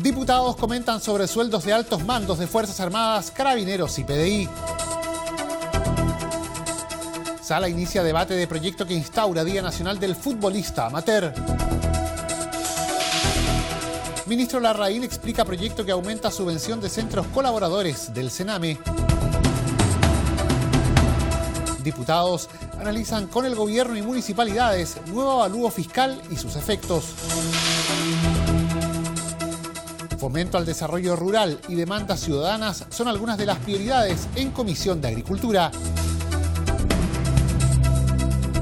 Diputados comentan sobre sueldos de altos mandos de Fuerzas Armadas, Carabineros y PDI. Sala inicia debate de proyecto que instaura Día Nacional del Futbolista Amateur. Ministro Larraín explica proyecto que aumenta subvención de centros colaboradores del Sename. Diputados analizan con el gobierno y municipalidades nuevo avalúo fiscal y sus efectos. Fomento al desarrollo rural y demandas ciudadanas son algunas de las prioridades en Comisión de Agricultura.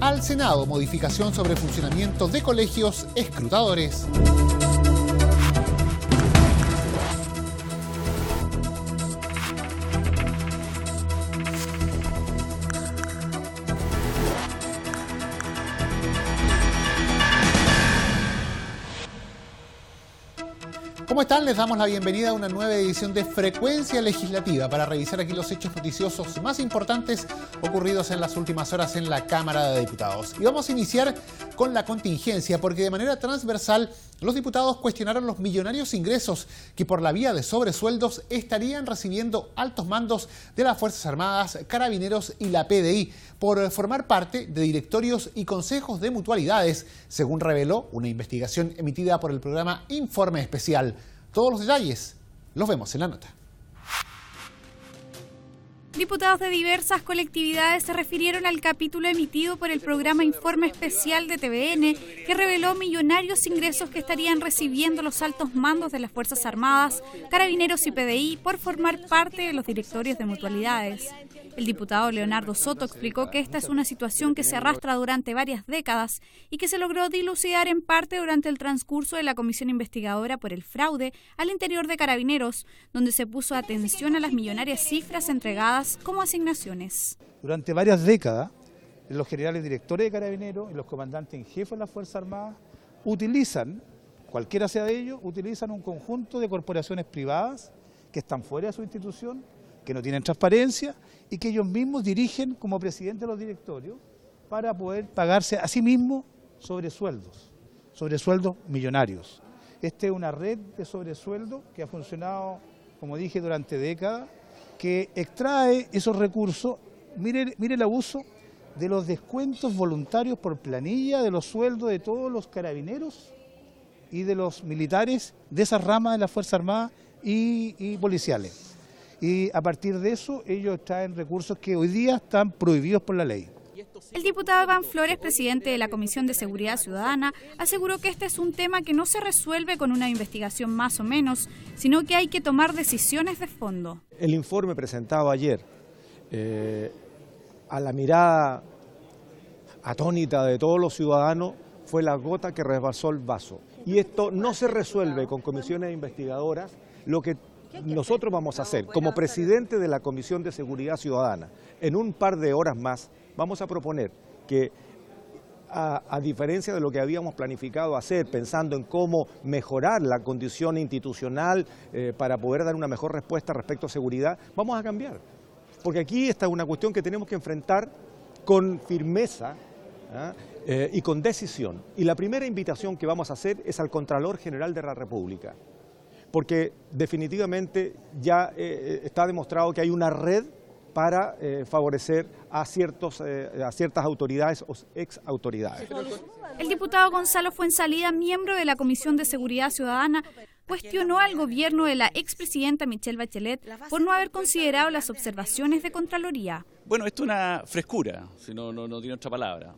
Al Senado, modificación sobre funcionamiento de colegios escrutadores. ¿Cómo están? Les damos la bienvenida a una nueva edición de Frecuencia Legislativa para revisar aquí los hechos noticiosos más importantes ocurridos en las últimas horas en la Cámara de Diputados. Y vamos a iniciar con la contingencia, porque de manera transversal los diputados cuestionaron los millonarios ingresos que por la vía de sobresueldos estarían recibiendo altos mandos de las Fuerzas Armadas, Carabineros y la PDI por formar parte de directorios y consejos de mutualidades, según reveló una investigación emitida por el programa Informe Especial. Todos los detalles los vemos en la nota. Diputados de diversas colectividades se refirieron al capítulo emitido por el programa Informe Especial de TVN, que reveló millonarios ingresos que estarían recibiendo los altos mandos de las Fuerzas Armadas, Carabineros y PDI por formar parte de los directorios de mutualidades. El diputado Leonardo Soto explicó que esta es una situación que se arrastra durante varias décadas y que se logró dilucidar en parte durante el transcurso de la comisión investigadora por el fraude al interior de Carabineros, donde se puso atención a las millonarias cifras entregadas como asignaciones. Durante varias décadas, los generales directores de Carabineros y los comandantes en jefe de las Fuerzas Armadas utilizan, cualquiera sea de ellos, utilizan un conjunto de corporaciones privadas que están fuera de su institución, que no tienen transparencia y que ellos mismos dirigen como presidente de los directorios para poder pagarse a sí mismos sobresueldos millonarios. Esta es una red de sobresueldos que ha funcionado, como dije, durante décadas, que extrae esos recursos. Mire el abuso de los descuentos voluntarios por planilla de los sueldos de todos los carabineros y de los militares de esas ramas de las Fuerzas Armadas y policiales. Y a partir de eso ellos traen recursos que hoy día están prohibidos por la ley. El diputado Iván Flores, presidente de la Comisión de Seguridad Ciudadana, aseguró que este es un tema que no se resuelve con una investigación más o menos, sino que hay que tomar decisiones de fondo. El informe presentado ayer, a la mirada atónita de todos los ciudadanos, fue la gota que rebasó el vaso. Y esto no se resuelve con comisiones investigadoras. Lo que nosotros vamos a hacer, como presidente de la Comisión de Seguridad Ciudadana, en un par de horas más, vamos a proponer que, a diferencia de lo que habíamos planificado hacer, pensando en cómo mejorar la condición institucional para poder dar una mejor respuesta respecto a seguridad, vamos a cambiar. Porque aquí está una cuestión que tenemos que enfrentar con firmeza y con decisión. Y la primera invitación que vamos a hacer es al Contralor General de la República, porque definitivamente ya está demostrado que hay una red para favorecer a ciertas autoridades o exautoridades. El diputado Gonzalo Fuenzalida, miembro de la Comisión de Seguridad Ciudadana, cuestionó al gobierno de la expresidenta Michelle Bachelet por no haber considerado las observaciones de Contraloría. Bueno, esto es una frescura, si no tiene otra palabra.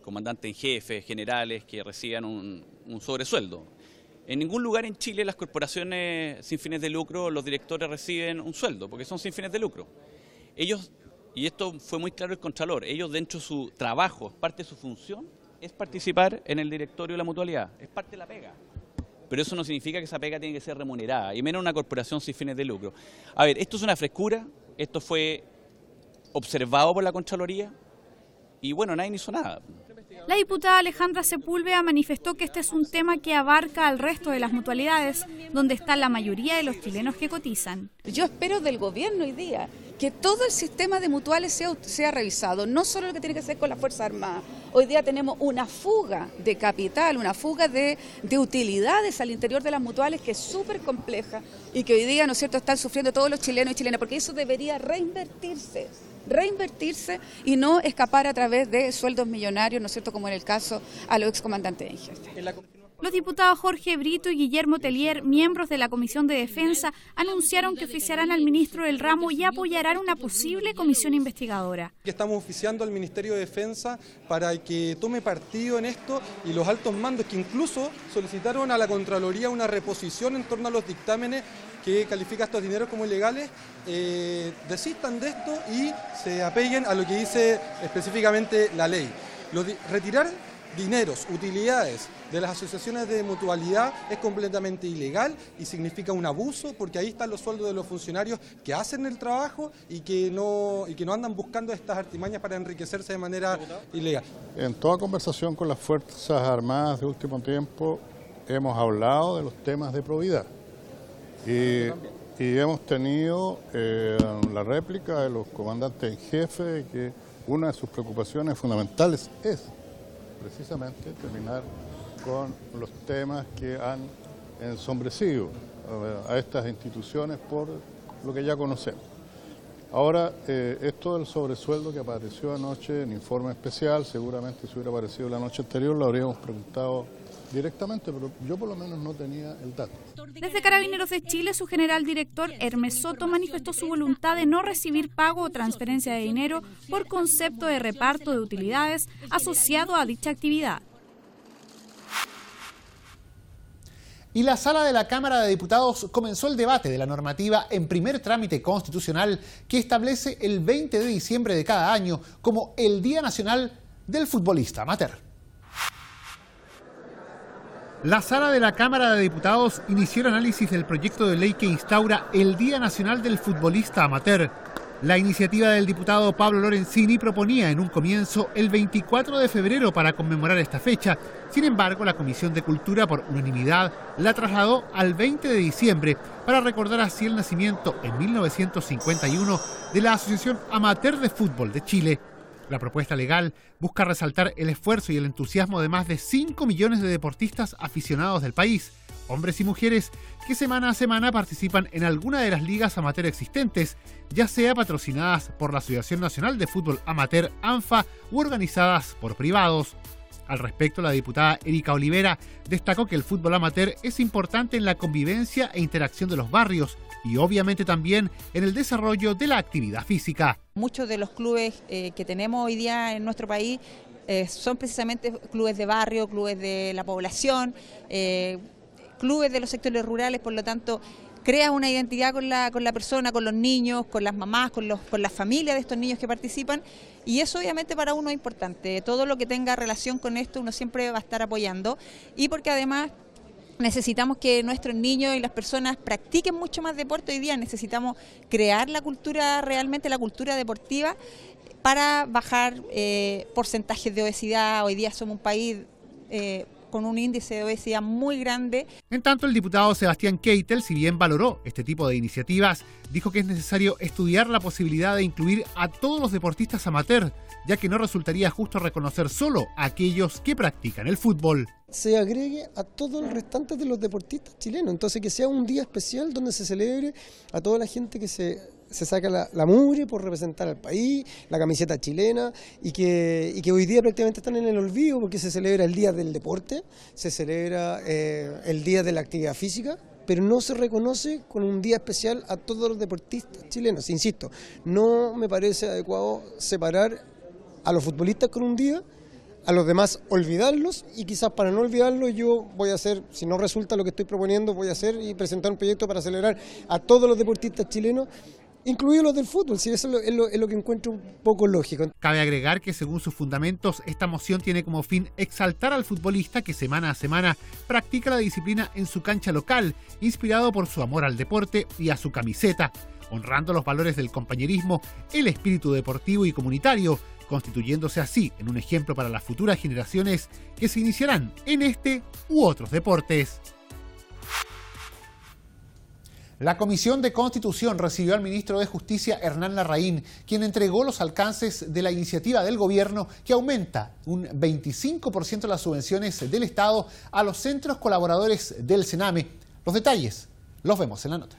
Comandante en jefe, generales que reciban un sobresueldo. En ningún lugar en Chile las corporaciones sin fines de lucro, los directores reciben un sueldo, porque son sin fines de lucro. Ellos, y esto fue muy claro el Contralor, ellos dentro de su trabajo, parte de su función, es participar en el directorio de la mutualidad, es parte de la pega. Pero eso no significa que esa pega tiene que ser remunerada, y menos una corporación sin fines de lucro. A ver, esto es una frescura, esto fue observado por la Contraloría, y bueno, nadie hizo nada. La diputada Alejandra Sepúlveda manifestó que este es un tema que abarca al resto de las mutualidades, donde está la mayoría de los chilenos que cotizan. Yo espero del gobierno hoy día que todo el sistema de mutuales sea revisado, no solo lo que tiene que hacer con las Fuerzas Armadas. Hoy día tenemos una fuga de capital, una fuga de utilidades al interior de las mutuales que es súper compleja y que hoy día, ¿no es cierto?, están sufriendo todos los chilenos y chilenas, porque eso debería reinvertirse y no escapar a través de sueldos millonarios, ¿no es cierto?, como en el caso a los excomandantes en jefe. Los diputados Jorge Brito y Guillermo Tellier, miembros de la Comisión de Defensa, anunciaron que oficiarán al ministro del ramo y apoyarán una posible comisión investigadora. Estamos oficiando al Ministerio de Defensa para que tome partido en esto, y los altos mandos que incluso solicitaron a la Contraloría una reposición en torno a los dictámenes que califica estos dineros como ilegales, desistan de esto y se apeguen a lo que dice específicamente la ley. Retirar dineros, utilidades de las asociaciones de mutualidad es completamente ilegal y significa un abuso, porque ahí están los sueldos de los funcionarios que hacen el trabajo y que no andan buscando estas artimañas para enriquecerse de manera ilegal. En toda conversación con las Fuerzas Armadas de último tiempo hemos hablado de los temas de probidad y hemos tenido la réplica de los comandantes en jefe de que una de sus preocupaciones fundamentales es precisamente terminar con los temas que han ensombrecido a estas instituciones por lo que ya conocemos. Ahora, esto del sobresueldo que apareció anoche en informe especial, seguramente si hubiera aparecido la noche anterior lo habríamos preguntado directamente, pero yo por lo menos no tenía el dato. Desde Carabineros de Chile, su general director Hermes Soto manifestó su voluntad de no recibir pago o transferencia de dinero por concepto de reparto de utilidades asociado a dicha actividad. Y la sala de la Cámara de Diputados comenzó el debate de la normativa en primer trámite constitucional que establece el 20 de diciembre de cada año como el Día Nacional del Futbolista Amateur. La sala de la Cámara de Diputados inició el análisis del proyecto de ley que instaura el Día Nacional del Futbolista Amateur. La iniciativa del diputado Pablo Lorenzini proponía en un comienzo el 24 de febrero para conmemorar esta fecha. Sin embargo, la Comisión de Cultura, por unanimidad, la trasladó al 20 de diciembre para recordar así el nacimiento en 1951 de la Asociación Amateur de Fútbol de Chile. La propuesta legal busca resaltar el esfuerzo y el entusiasmo de más de 5 millones de deportistas aficionados del país, hombres y mujeres que semana a semana participan en alguna de las ligas amateur existentes, ya sea patrocinadas por la Asociación Nacional de Fútbol Amateur ANFA u organizadas por privados. Al respecto, la diputada Erika Olivera destacó que el fútbol amateur es importante en la convivencia e interacción de los barrios y obviamente también en el desarrollo de la actividad física. Muchos de los clubes que tenemos hoy día en nuestro país son precisamente clubes de barrio, clubes de la población, clubes de los sectores rurales, por lo tanto crea una identidad con la persona, con los niños, con las mamás, con las familias de estos niños que participan, y eso obviamente para uno es importante. Todo lo que tenga relación con esto uno siempre va a estar apoyando, y porque además necesitamos que nuestros niños y las personas practiquen mucho más deporte hoy día. Necesitamos crear la cultura, realmente la cultura deportiva, para bajar porcentajes de obesidad. Hoy día somos un país con un índice de obesidad muy grande. En tanto, el diputado Sebastián Keitel, si bien valoró este tipo de iniciativas, dijo que es necesario estudiar la posibilidad de incluir a todos los deportistas amateur, ya que no resultaría justo reconocer solo a aquellos que practican el fútbol. Se agregue a todos los restantes de los deportistas chilenos, entonces que sea un día especial donde se celebre a toda la gente que se saca la mugre por representar al país, la camiseta chilena, y que hoy día prácticamente están en el olvido porque se celebra el Día del Deporte, se celebra el Día de la Actividad Física, pero no se reconoce con un día especial a todos los deportistas chilenos. Insisto, no me parece adecuado separar a los futbolistas con un día, a los demás olvidarlos, y quizás para no olvidarlos yo voy a hacer, si no resulta lo que estoy proponiendo, voy a hacer y presentar un proyecto para celebrar a todos los deportistas chilenos, incluidos los del fútbol. Si eso es lo que encuentro un poco lógico. Cabe agregar que según sus fundamentos, esta moción tiene como fin exaltar al futbolista que semana a semana practica la disciplina en su cancha local, inspirado por su amor al deporte y a su camiseta, honrando los valores del compañerismo, el espíritu deportivo y comunitario, constituyéndose así en un ejemplo para las futuras generaciones que se iniciarán en este u otros deportes. La Comisión de Constitución recibió al ministro de Justicia, Hernán Larraín, quien entregó los alcances de la iniciativa del gobierno que aumenta un 25% las subvenciones del Estado a los centros colaboradores del Sename. Los detalles los vemos en la nota.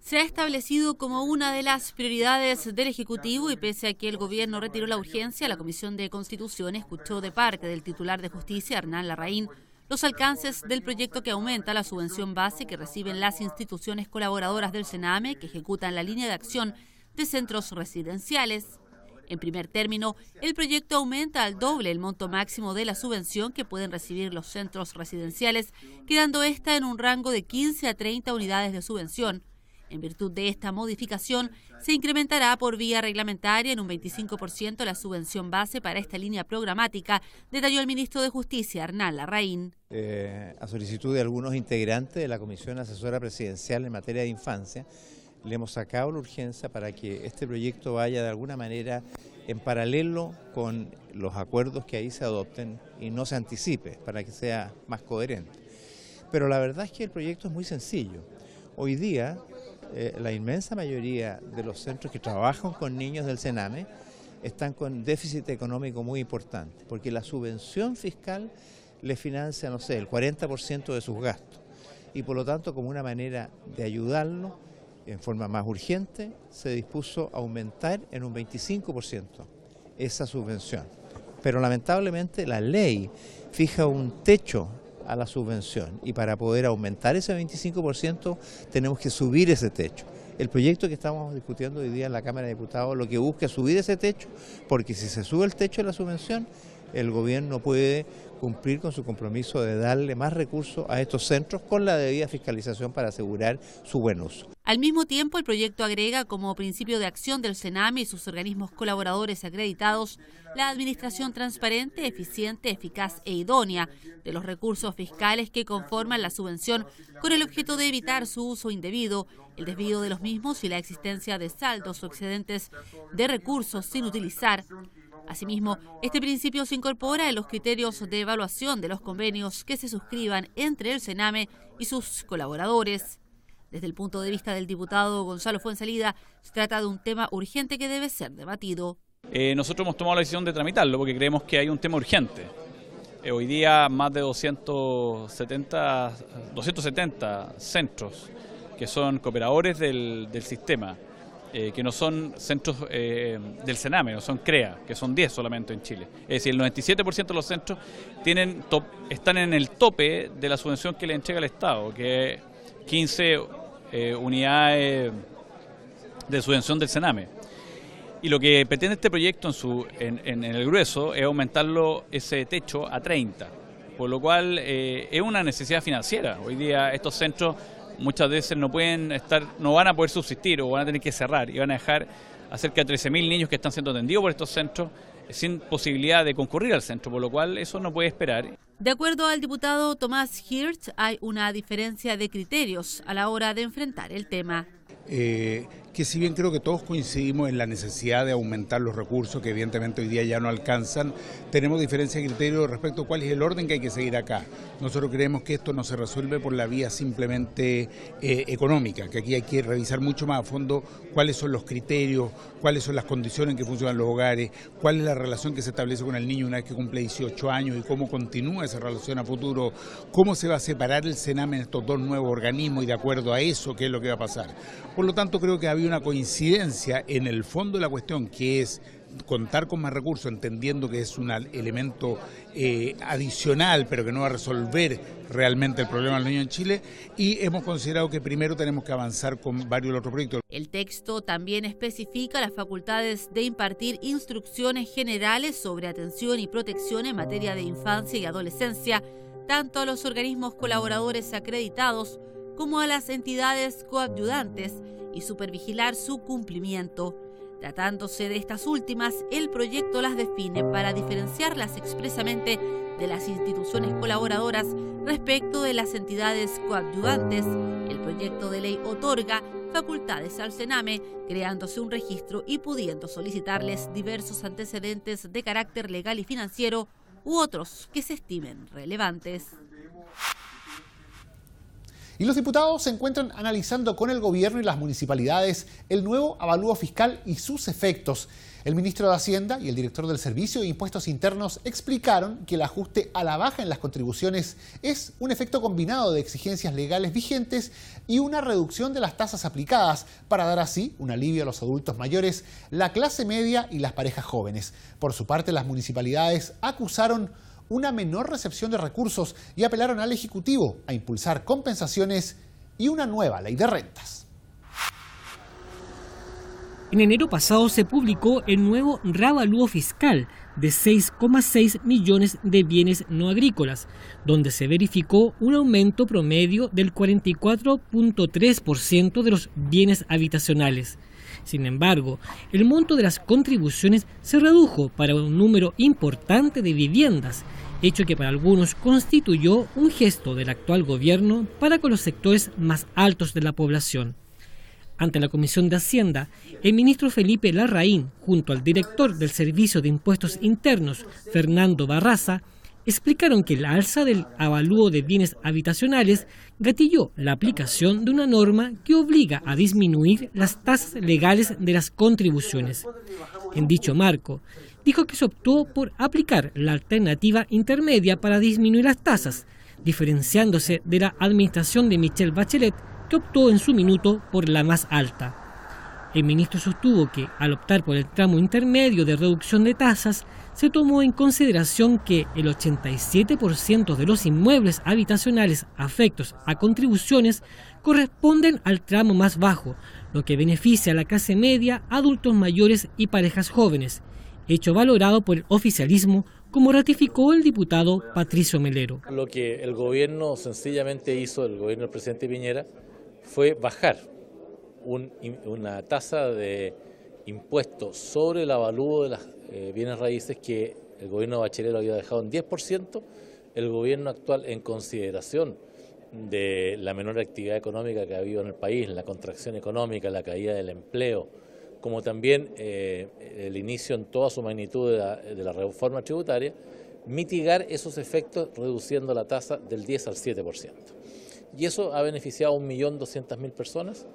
Se ha establecido como una de las prioridades del Ejecutivo y pese a que el gobierno retiró la urgencia, la Comisión de Constitución escuchó de parte del titular de Justicia, Hernán Larraín, los alcances del proyecto que aumenta la subvención base que reciben las instituciones colaboradoras del Sename que ejecutan la línea de acción de centros residenciales. En primer término, el proyecto aumenta al doble el monto máximo de la subvención que pueden recibir los centros residenciales, quedando esta en un rango de 15 a 30 unidades de subvención. En virtud de esta modificación, se incrementará por vía reglamentaria en un 25% la subvención base para esta línea programática, detalló el ministro de Justicia, Hernán Larraín. A solicitud de algunos integrantes de la Comisión Asesora Presidencial en materia de infancia, le hemos sacado la urgencia para que este proyecto vaya de alguna manera en paralelo con los acuerdos que ahí se adopten y no se anticipe, para que sea más coherente. Pero la verdad es que el proyecto es muy sencillo. Hoy día, la inmensa mayoría de los centros que trabajan con niños del Sename están con déficit económico muy importante, porque la subvención fiscal les financia, no sé, el 40% de sus gastos. Y por lo tanto, como una manera de ayudarlo en forma más urgente, se dispuso aumentar en un 25% esa subvención. Pero lamentablemente la ley fija un techo a la subvención y para poder aumentar ese 25% tenemos que subir ese techo. El proyecto que estamos discutiendo hoy día en la Cámara de Diputados lo que busca es subir ese techo, porque si se sube el techo de la subvención, el gobierno puede cumplir con su compromiso de darle más recursos a estos centros con la debida fiscalización para asegurar su buen uso. Al mismo tiempo, el proyecto agrega como principio de acción del Sename y sus organismos colaboradores acreditados la administración transparente, eficiente, eficaz e idónea de los recursos fiscales que conforman la subvención con el objeto de evitar su uso indebido, el desvío de los mismos y la existencia de saldos o excedentes de recursos sin utilizar. Asimismo, este principio se incorpora en los criterios de evaluación de los convenios que se suscriban entre el Sename y sus colaboradores. Desde el punto de vista del diputado Gonzalo Fuenzalida, se trata de un tema urgente que debe ser debatido. Nosotros hemos tomado la decisión de tramitarlo porque creemos que hay un tema urgente. Hoy día más de 270 centros que son cooperadores del sistema, que no son centros del Sename, no son CREA, que son 10 solamente en Chile. Es decir, el 97% de los centros están en el tope de la subvención que le entrega el Estado, que es 15 unidades de subvención del Sename. Y lo que pretende este proyecto en el grueso es aumentarlo ese techo a 30, por lo cual es una necesidad financiera. Hoy día estos centros muchas veces no van a poder subsistir o van a tener que cerrar y van a dejar a cerca de 13.000 niños que están siendo atendidos por estos centros sin posibilidad de concurrir al centro, por lo cual eso no puede esperar. De acuerdo al diputado Tomás Hirsch, hay una diferencia de criterios a la hora de enfrentar el tema. Que si bien creo que todos coincidimos en la necesidad de aumentar los recursos, que evidentemente hoy día ya no alcanzan, tenemos diferencia de criterio respecto a cuál es el orden que hay que seguir acá. Nosotros creemos que esto no se resuelve por la vía simplemente económica, que aquí hay que revisar mucho más a fondo cuáles son los criterios, cuáles son las condiciones en que funcionan los hogares, cuál es la relación que se establece con el niño una vez que cumple 18 años y cómo continúa esa relación a futuro, cómo se va a separar el Sename en estos dos nuevos organismos y de acuerdo a eso qué es lo que va a pasar. Por lo tanto, creo que había una coincidencia en el fondo de la cuestión, que es contar con más recursos, entendiendo que es un elemento adicional, pero que no va a resolver realmente el problema del niño en Chile, y hemos considerado que primero tenemos que avanzar con varios otros proyectos. El texto también especifica las facultades de impartir instrucciones generales sobre atención y protección en materia de infancia y adolescencia, tanto a los organismos colaboradores acreditados como a las entidades coadyuvantes y supervigilar su cumplimiento. Tratándose de estas últimas, el proyecto las define para diferenciarlas expresamente de las instituciones colaboradoras respecto de las entidades coadyuvantes. El proyecto de ley otorga facultades al Sename, creándose un registro y pudiendo solicitarles diversos antecedentes de carácter legal y financiero u otros que se estimen relevantes. Y los diputados se encuentran analizando con el gobierno y las municipalidades el nuevo avalúo fiscal y sus efectos. El ministro de Hacienda y el director del Servicio de Impuestos Internos explicaron que el ajuste a la baja en las contribuciones es un efecto combinado de exigencias legales vigentes y una reducción de las tasas aplicadas para dar así un alivio a los adultos mayores, la clase media y las parejas jóvenes. Por su parte, las municipalidades acusaron una menor recepción de recursos y apelaron al Ejecutivo a impulsar compensaciones y una nueva ley de rentas. En enero pasado se publicó el nuevo reavalúo fiscal de 6,6 millones de bienes no agrícolas, donde se verificó un aumento promedio del 44,3% de los bienes habitacionales. Sin embargo, el monto de las contribuciones se redujo para un número importante de viviendas, hecho que para algunos constituyó un gesto del actual gobierno para con los sectores más altos de la población. Ante la Comisión de Hacienda, el ministro Felipe Larraín, junto al director del Servicio de Impuestos Internos, Fernando Barraza, explicaron que el alza del avalúo de bienes habitacionales gatilló la aplicación de una norma que obliga a disminuir las tasas legales de las contribuciones. En dicho marco, dijo que se optó por aplicar la alternativa intermedia para disminuir las tasas, diferenciándose de la administración de Michelle Bachelet, que optó en su minuto por la más alta. El ministro sostuvo que, al optar por el tramo intermedio de reducción de tasas, se tomó en consideración que el 87% de los inmuebles habitacionales afectos a contribuciones corresponden al tramo más bajo, lo que beneficia a la clase media, adultos mayores y parejas jóvenes, hecho valorado por el oficialismo, como ratificó el diputado Patricio Melero. Lo que el gobierno sencillamente hizo, el gobierno del presidente Piñera, fue bajar una tasa de impuestos sobre el avalúo de las bienes raíces que el gobierno de Bachelet lo había dejado en 10%, el gobierno actual, en consideración de la menor actividad económica que ha habido en el país, la contracción económica, la caída del empleo, como también el inicio en toda su magnitud de la reforma tributaria, mitigar esos efectos reduciendo la tasa del 10 al 7%. Y eso ha beneficiado a 1.200.000 personas,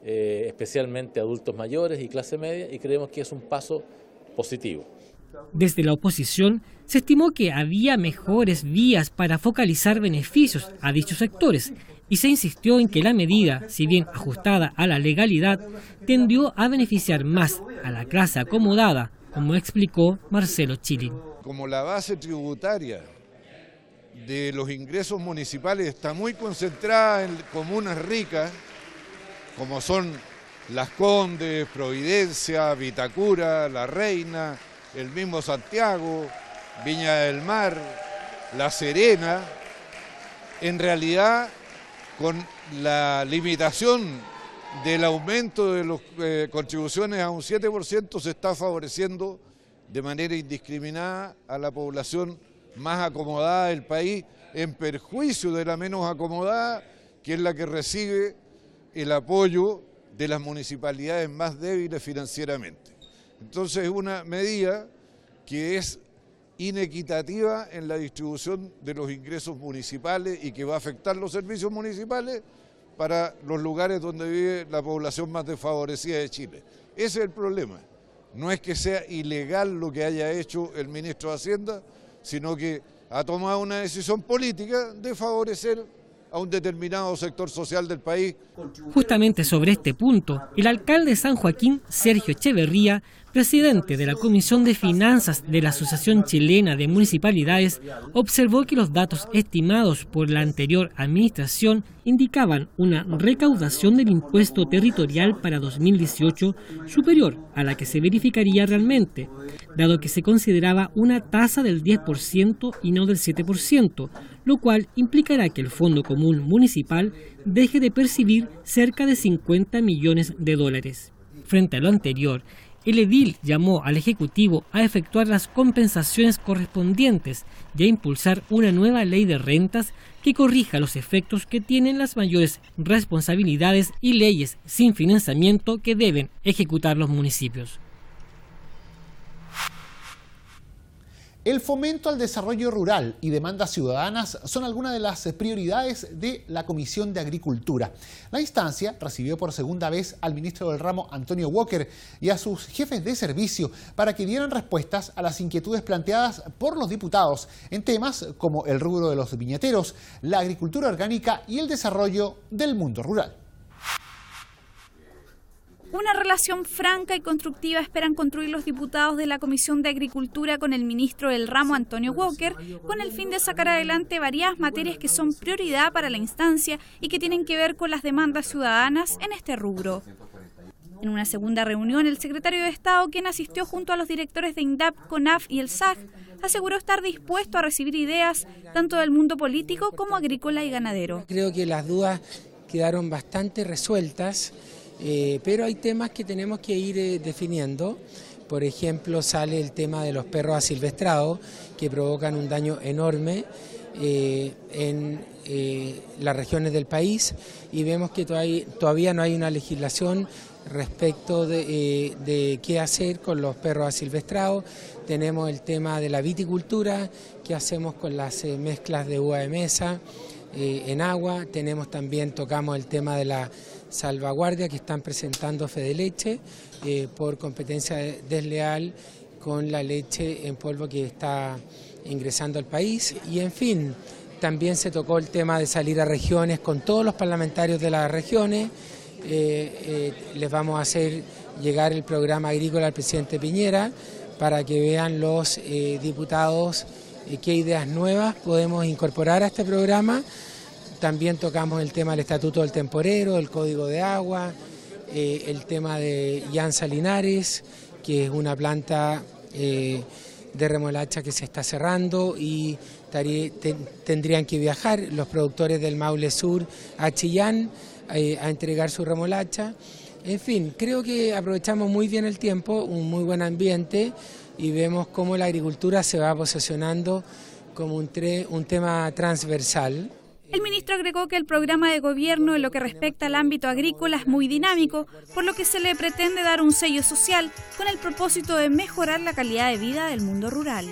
especialmente adultos mayores y clase media, y creemos que es un paso positivo. Desde la oposición se estimó que había mejores vías para focalizar beneficios a dichos sectores y se insistió en que la medida, si bien ajustada a la legalidad, tendió a beneficiar más a la clase acomodada, como explicó Marcelo Chilin. Como la base tributaria de los ingresos municipales está muy concentrada en comunas ricas, como son Las Condes, Providencia, Vitacura, La Reina, el mismo Santiago, Viña del Mar, La Serena, en realidad con la limitación del aumento de las contribuciones a un 7% se está favoreciendo de manera indiscriminada a la población más acomodada del país, en perjuicio de la menos acomodada, que es la que recibe el apoyo de las municipalidades más débiles financieramente. Entonces es una medida que es inequitativa en la distribución de los ingresos municipales y que va a afectar los servicios municipales para los lugares donde vive la población más desfavorecida de Chile. Ese es el problema. No es que sea ilegal lo que haya hecho el ministro de Hacienda, sino que ha tomado una decisión política de favorecer a un determinado sector social del país. Justamente sobre este punto, el alcalde de San Joaquín, Sergio Echeverría, presidente de la Comisión de Finanzas de la Asociación Chilena de Municipalidades, observó que los datos estimados por la anterior administración indicaban una recaudación del impuesto territorial para 2018 superior a la que se verificaría realmente, dado que se consideraba una tasa del 10% y no del 7%, lo cual implicará que el Fondo Común Municipal deje de percibir cerca de 50 millones de dólares. Frente a lo anterior, el edil llamó al Ejecutivo a efectuar las compensaciones correspondientes y a impulsar una nueva ley de rentas que corrija los efectos que tienen las mayores responsabilidades y leyes sin financiamiento que deben ejecutar los municipios. El fomento al desarrollo rural y demandas ciudadanas son algunas de las prioridades de la Comisión de Agricultura. La instancia recibió por segunda vez al ministro del ramo, Antonio Walker, y a sus jefes de servicio para que dieran respuestas a las inquietudes planteadas por los diputados en temas como el rubro de los viñeteros, la agricultura orgánica y el desarrollo del mundo rural. Una relación franca y constructiva esperan construir los diputados de la Comisión de Agricultura con el ministro del ramo, Antonio Walker, con el fin de sacar adelante varias materias que son prioridad para la instancia y que tienen que ver con las demandas ciudadanas en este rubro. En una segunda reunión, el secretario de Estado, quien asistió junto a los directores de INDAP, CONAF y el SAG, aseguró estar dispuesto a recibir ideas tanto del mundo político como agrícola y ganadero. Creo que las dudas quedaron bastante resueltas. Pero hay temas que tenemos que ir definiendo. Por ejemplo, sale el tema de los perros asilvestrados, que provocan un daño enorme en las regiones del país, y vemos que todavía no hay una legislación respecto de qué hacer con los perros asilvestrados. Tenemos el tema de la viticultura, qué hacemos con las mezclas de uva de mesa en agua. Tocamos el tema de la salvaguardia que están presentando Fedeleche por competencia desleal con la leche en polvo que está ingresando al país. Y en fin, también se tocó el tema de salir a regiones con todos los parlamentarios de las regiones. Les vamos a hacer llegar el programa agrícola al presidente Piñera para que vean los diputados qué ideas nuevas podemos incorporar a este programa. También tocamos el tema del Estatuto del Temporero, el Código de Agua, el tema de Llanza Linares, que es una planta de remolacha que se está cerrando y tendrían que viajar los productores del Maule Sur a Chillán a entregar su remolacha. En fin, creo que aprovechamos muy bien el tiempo, un muy buen ambiente, y vemos cómo la agricultura se va posicionando como un tema transversal. El ministro agregó que el programa de gobierno en lo que respecta al ámbito agrícola es muy dinámico, por lo que se le pretende dar un sello social con el propósito de mejorar la calidad de vida del mundo rural.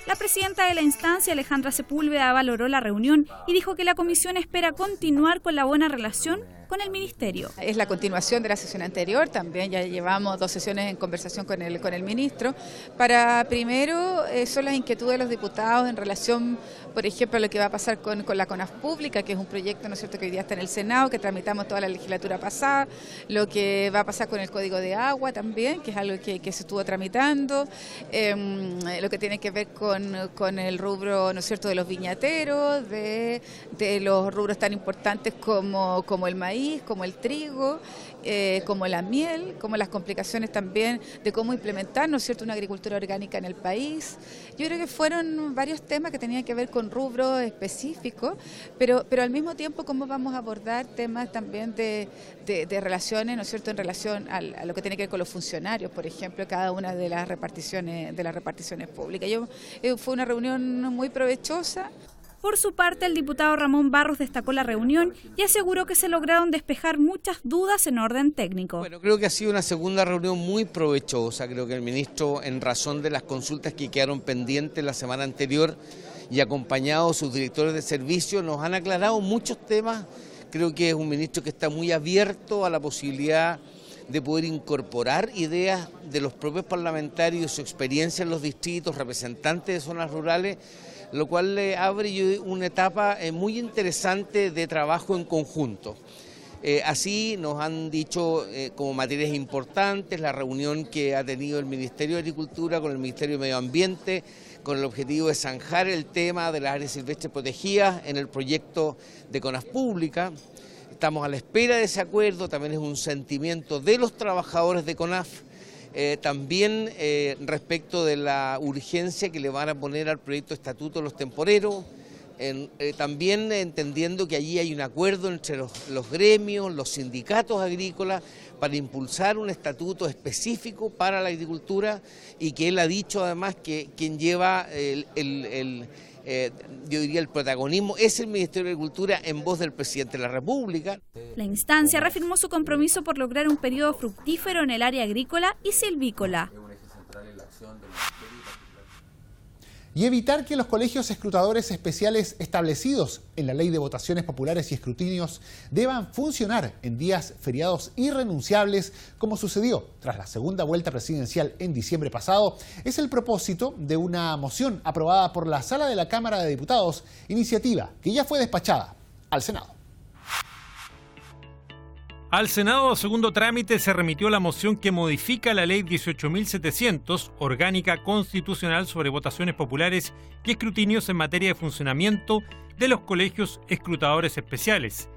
La presidenta de la instancia, Alejandra Sepúlveda, valoró la reunión y dijo que la comisión espera continuar con la buena relación con el ministerio. Es la continuación de la sesión anterior, también ya llevamos 2 sesiones en conversación con el ministro. Para primero son las inquietudes de los diputados en relación, por ejemplo, a lo que va a pasar con la CONAF pública, que es un proyecto, ¿no es cierto?, que hoy día está en el Senado, que tramitamos toda la legislatura pasada, lo que va a pasar con el Código de Agua también, que es algo que se estuvo tramitando, lo que tiene que ver con el rubro, ¿no es cierto?, de los viñateros, de los rubros tan importantes como el maíz, como el trigo, como la miel, como las complicaciones también de cómo implementar, ¿no es cierto?, una agricultura orgánica en el país. Yo creo que fueron varios temas que tenían que ver con rubros específicos, pero al mismo tiempo cómo vamos a abordar temas también de relaciones, ¿no es cierto?, en relación a lo que tiene que ver con los funcionarios, por ejemplo, cada una de las reparticiones públicas. Fue una reunión muy provechosa. Por su parte, el diputado Ramón Barros destacó la reunión y aseguró que se lograron despejar muchas dudas en orden técnico. Bueno, creo que ha sido una segunda reunión muy provechosa. Creo que el ministro, en razón de las consultas que quedaron pendientes la semana anterior y acompañado de sus directores de servicio, nos han aclarado muchos temas. Creo que es un ministro que está muy abierto a la posibilidad de poder incorporar ideas de los propios parlamentarios, su experiencia en los distritos, representantes de zonas rurales, lo cual le abre una etapa muy interesante de trabajo en conjunto. Así nos han dicho como materias importantes la reunión que ha tenido el Ministerio de Agricultura con el Ministerio de Medio Ambiente, con el objetivo de zanjar el tema de las áreas silvestres protegidas en el proyecto de CONAF Pública. Estamos a la espera de ese acuerdo, también es un sentimiento de los trabajadores de CONAF. También respecto de la urgencia que le van a poner al proyecto de estatuto de los temporeros, también entendiendo que allí hay un acuerdo entre los gremios, los sindicatos agrícolas, para impulsar un estatuto específico para la agricultura, y que él ha dicho además que quien lleva yo diría el protagonismo es el Ministerio de Agricultura en voz del presidente de la República. La instancia reafirmó su compromiso por lograr un periodo fructífero en el área agrícola y silvícola. y evitar que los colegios escrutadores especiales establecidos en la Ley de Votaciones Populares y Escrutinios deban funcionar en días feriados irrenunciables, como sucedió tras la segunda vuelta presidencial en diciembre pasado, es el propósito de una moción aprobada por la Sala de la Cámara de Diputados, iniciativa que ya fue despachada al Senado. Al Senado, a segundo trámite, se remitió la moción que modifica la Ley 18.700, orgánica constitucional sobre votaciones populares y escrutinios en materia de funcionamiento de los colegios escrutadores especiales.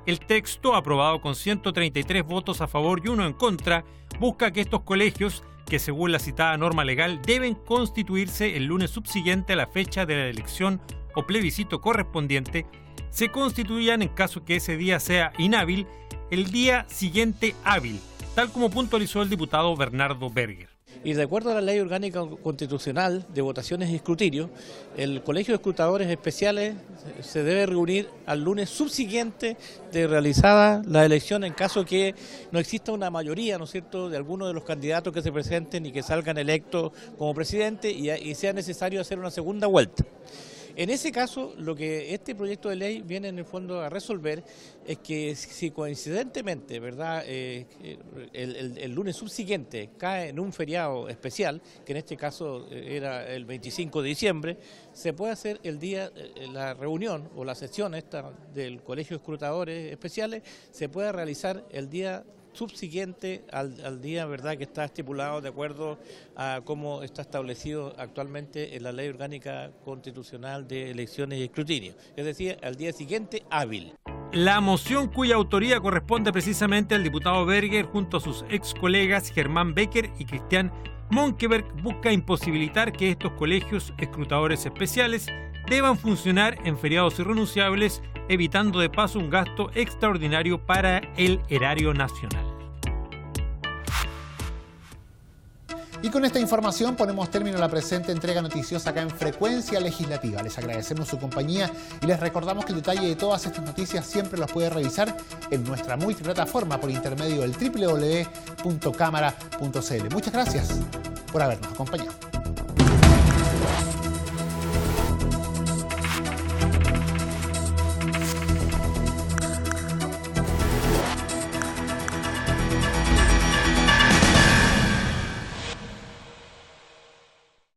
El texto, aprobado con 133 votos a favor y 1 en contra, busca que estos colegios, que según la citada norma legal deben constituirse el lunes subsiguiente a la fecha de la elección o plebiscito correspondiente, se constituyan en caso que ese día sea inhábil el día siguiente hábil, tal como puntualizó el diputado Bernardo Berger. Y de acuerdo a la Ley Orgánica Constitucional de Votaciones y Escrutinios, el Colegio de Escrutadores Especiales se debe reunir al lunes subsiguiente de realizada la elección en caso que no exista una mayoría, ¿no es cierto?, de alguno de los candidatos que se presenten y que salgan electos como presidente y sea necesario hacer una segunda vuelta. En ese caso, lo que este proyecto de ley viene en el fondo a resolver es que si coincidentemente, ¿verdad?, el lunes subsiguiente cae en un feriado especial, que en este caso era el 25 de diciembre, se puede hacer el día, la reunión o la sesión esta del Colegio de Escrutadores Especiales, se puede realizar el día subsiguiente al día, ¿verdad?, que está estipulado de acuerdo a cómo está establecido actualmente en la Ley Orgánica Constitucional de Elecciones y Escrutinio, es decir, al día siguiente hábil. La moción, cuya autoría corresponde precisamente al diputado Berger junto a sus ex colegas Germán Becker y Cristian Monkeberg, busca imposibilitar que estos colegios escrutadores especiales deban funcionar en feriados irrenunciables, evitando de paso un gasto extraordinario para el erario nacional. Y con esta información ponemos término a la presente entrega noticiosa acá en Frecuencia Legislativa. Les agradecemos su compañía y les recordamos que el detalle de todas estas noticias siempre los puede revisar en nuestra multiplataforma por intermedio del www.cámara.cl. Muchas gracias por habernos acompañado.